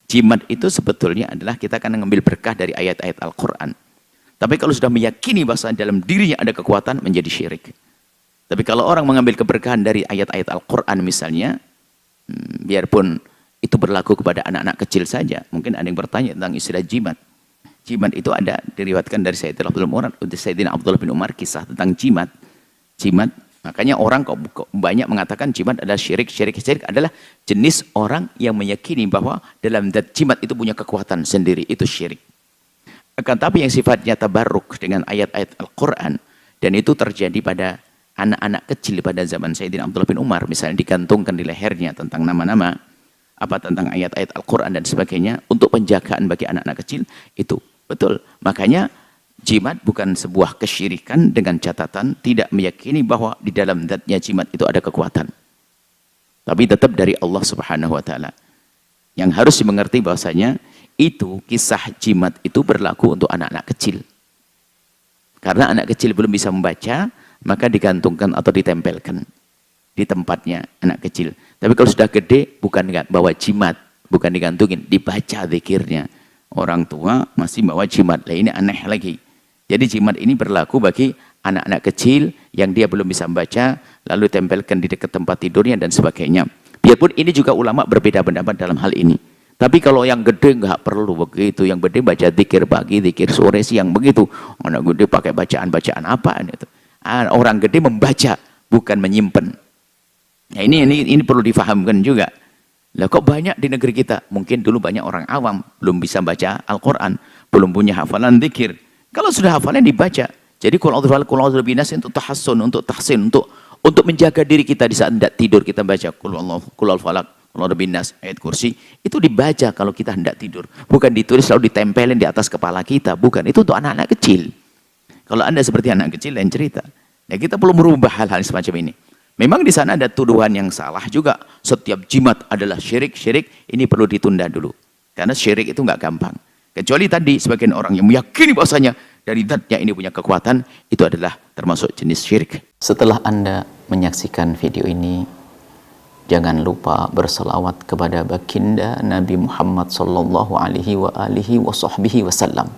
Jimat itu sebetulnya adalah kita akan mengambil berkah dari ayat-ayat Al-Quran. Tapi kalau sudah meyakini bahwa dalam dirinya ada kekuatan, menjadi syirik. Tapi kalau orang mengambil keberkahan dari ayat-ayat Al-Quran misalnya, biarpun itu berlaku kepada anak-anak kecil saja. Mungkin ada yang bertanya tentang istilah jimat. Jimat itu ada diriwayatkan dari Sayyidina Abdullah bin Umar, kisah tentang jimat. Jimat, makanya orang kok banyak mengatakan jimat adalah syirik. Syirik adalah jenis orang yang meyakini bahwa dalam zat jimat itu punya kekuatan sendiri, itu syirik. Akan tapi yang sifatnya tabarruk dengan ayat-ayat Al-Quran, dan itu terjadi pada anak-anak kecil pada zaman Sayyidina Abdullah bin Umar, misalnya digantungkan di lehernya tentang nama-nama, tentang ayat-ayat Al-Quran dan sebagainya, untuk penjagaan bagi anak-anak kecil, itu betul. Makanya jimat bukan sebuah kesyirikan dengan catatan tidak meyakini bahwa di dalam zatnya jimat itu ada kekuatan. Tapi tetap dari Allah Subhanahu wa Ta'ala. Yang harus dimengerti bahwasanya itu kisah jimat itu berlaku untuk anak-anak kecil. Karena anak kecil belum bisa membaca, maka digantungkan atau ditempelkan di tempatnya anak kecil. Tapi kalau sudah gede, bukan bawa jimat, bukan digantungin, dibaca zikirnya. Orang tua masih bawa jimat. Lah ini aneh lagi. Jadi jimat ini berlaku bagi anak-anak kecil yang dia belum bisa membaca, lalu tempelkan di dekat tempat tidurnya dan sebagainya. Biarpun ini juga ulama berbeda pendapat dalam hal ini. Tapi kalau yang gede nggak perlu begitu. Yang gede baca zikir pagi, zikir sore, siang begitu. Anak gede pakai bacaan-bacaan apa itu? Orang gede membaca, bukan menyimpan. Nah, ini perlu difahamkan juga. Lah kok banyak di negeri kita? Mungkin dulu banyak orang awam, belum bisa baca Al-Quran, belum punya hafalan zikir. Kalau sudah hafalan dibaca. Jadi qul a'udzu binas untuk tahassun, untuk tahsin, untuk menjaga diri kita di saat hendak tidur kita baca qul falaq, qul a'udzu binas, ayat kursi, itu dibaca kalau kita hendak tidur. Bukan ditulis lalu ditempelin di atas kepala kita, bukan. Itu untuk anak-anak kecil. Kalau Anda seperti anak kecil lain cerita. Ya kita perlu merubah hal-hal semacam ini. Memang di sana ada tuduhan yang salah juga. Setiap jimat adalah syirik. Ini perlu ditunda dulu. Karena syirik itu nggak gampang. Kecuali tadi sebagian orang yang meyakini bahwasanya dari zatnya ini punya kekuatan, itu adalah termasuk jenis syirik. Setelah Anda menyaksikan video ini, jangan lupa berselawat kepada baginda Nabi Muhammad sallallahu alaihi wa alihi wa sahbihi wasallam.